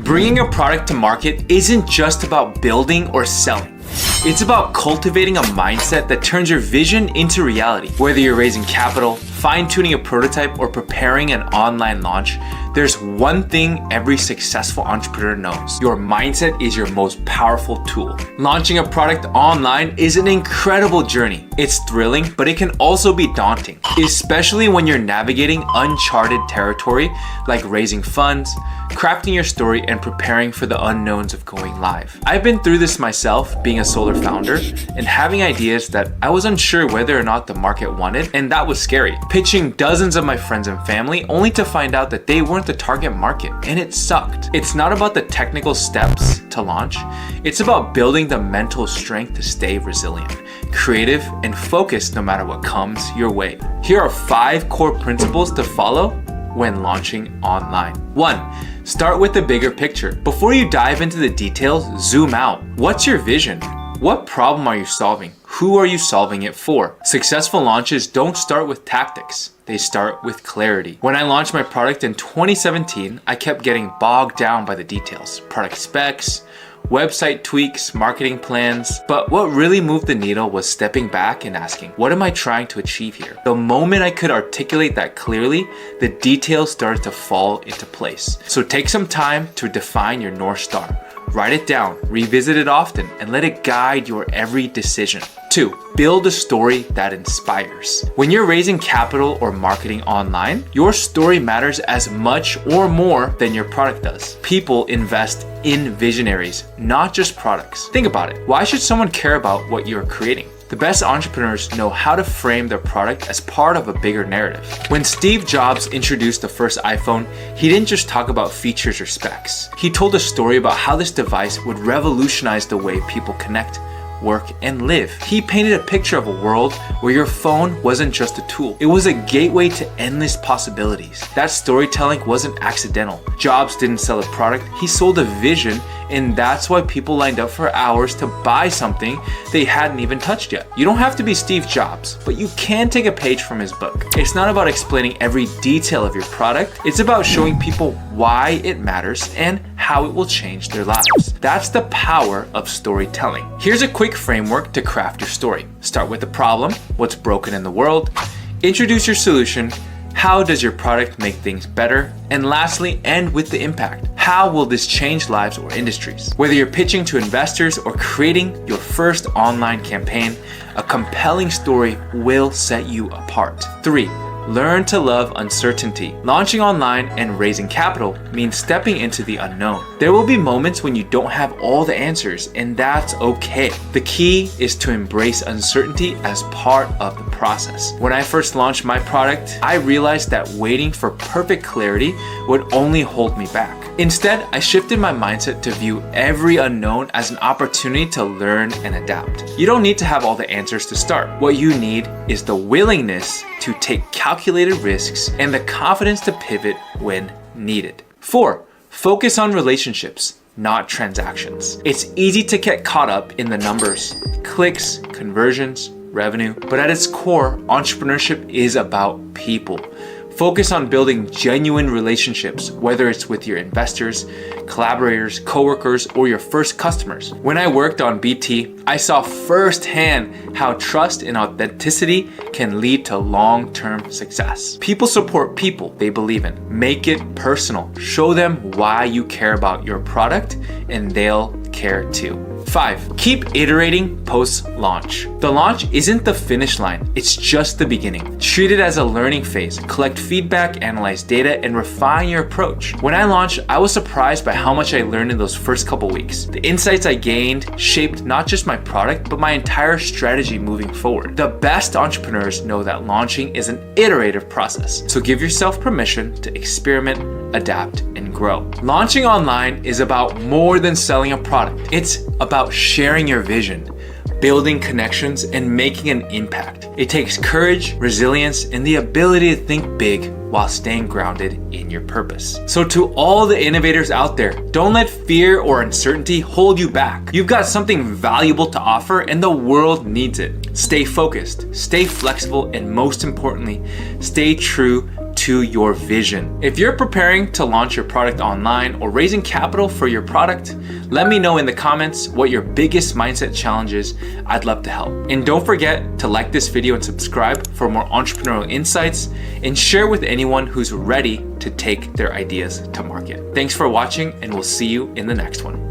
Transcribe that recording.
Bringing a product to market isn't just about building or selling. It's about cultivating a mindset that turns your vision into reality. Whether you're raising capital, fine-tuning a prototype, or preparing an online launch, there's one thing every successful entrepreneur knows. Your mindset is your most powerful tool. Launching a product online is an incredible journey. It's thrilling, but it can also be daunting, especially when you're navigating uncharted territory like raising funds, crafting your story, and preparing for the unknowns of going live. I've been through this myself, being a solar founder and having ideas that I was unsure whether or not the market wanted, and that was scary. Pitching dozens of my friends and family only to find out that they weren't the target market, and it sucked. It's not about the technical steps to launch, it's about building the mental strength to stay resilient, creative, and focused no matter what comes your way. Here are 5 core principles to follow when launching online. 1. Start with the bigger picture. Before you dive into the details, zoom out. What's your vision? What problem are you solving? Who are you solving it for? Successful launches don't start with tactics. They start with clarity. When I launched my product in 2017, I kept getting bogged down by the details, product specs, website tweaks, marketing plans. But what really moved the needle was stepping back and asking, what am I trying to achieve here? The moment I could articulate that clearly, the details started to fall into place. So take some time to define your North Star. Write it down, revisit it often, and let it guide your every decision. 2. Build a story that inspires. When you're raising capital or marketing online, your story matters as much or more than your product does. People invest in visionaries, not just products. Think about it. Why should someone care about what you're creating? The best entrepreneurs know how to frame their product as part of a bigger narrative. When Steve Jobs introduced the first iPhone, he didn't just talk about features or specs. He told a story about how this device would revolutionize the way people connect, work, and live. He painted a picture of a world where your phone wasn't just a tool. It was a gateway to endless possibilities. That storytelling wasn't accidental. Jobs didn't sell a product, he sold a vision, and that's why people lined up for hours to buy something they hadn't even touched yet. You don't have to be Steve Jobs, but you can take a page from his book. It's not about explaining every detail of your product. It's about showing people why it matters and how it will change their lives. That's the power of storytelling. Here's a quick framework to craft your story. Start with the problem, what's broken in the world. Introduce your solution. How does your product make things better? And lastly, end with the impact. How will this change lives or industries? Whether you're pitching to investors or creating your first online campaign, a compelling story will set you apart. 3. Learn to love uncertainty. Launching online and raising capital means stepping into the unknown. There will be moments when you don't have all the answers, and that's okay. The key is to embrace uncertainty as part of the process. When I first launched my product, I realized that waiting for perfect clarity would only hold me back. Instead, I shifted my mindset to view every unknown as an opportunity to learn and adapt. You don't need to have all the answers to start. What you need is the willingness to take calculated risks and the confidence to pivot when needed. 4. Focus on relationships, not transactions. It's easy to get caught up in the numbers, clicks, conversions, revenue, but at its core, entrepreneurship is about people. Focus on building genuine relationships, whether it's with your investors, collaborators, coworkers, or your first customers. When I worked on BT, I saw firsthand how trust and authenticity can lead to long-term success. People support people they believe in. Make it personal. Show them why you care about your product, and they'll care too. 5. Keep iterating post-launch. The launch isn't the finish line, it's just the beginning. Treat it as a learning phase. Collect feedback, analyze data, and refine your approach. When I launched, I was surprised by how much I learned in those first couple weeks. The insights I gained shaped not just my product, but my entire strategy moving forward. The best entrepreneurs know that launching is an iterative process, so give yourself permission to experiment, adapt, and grow. Launching online is about more than selling a product. It's about sharing your vision, building connections, and making an impact. It takes courage, resilience, and the ability to think big while staying grounded in your purpose. So to all the innovators out there, don't let fear or uncertainty hold you back. You've got something valuable to offer, and the world needs it. Stay focused, stay flexible, and most importantly, stay true to your vision. If you're preparing to launch your product online or raising capital for your product, let me know in the comments what your biggest mindset challenge is. I'd love to help. And don't forget to like this video and subscribe for more entrepreneurial insights, and share with anyone who's ready to take their ideas to market. Thanks for watching, and we'll see you in the next one.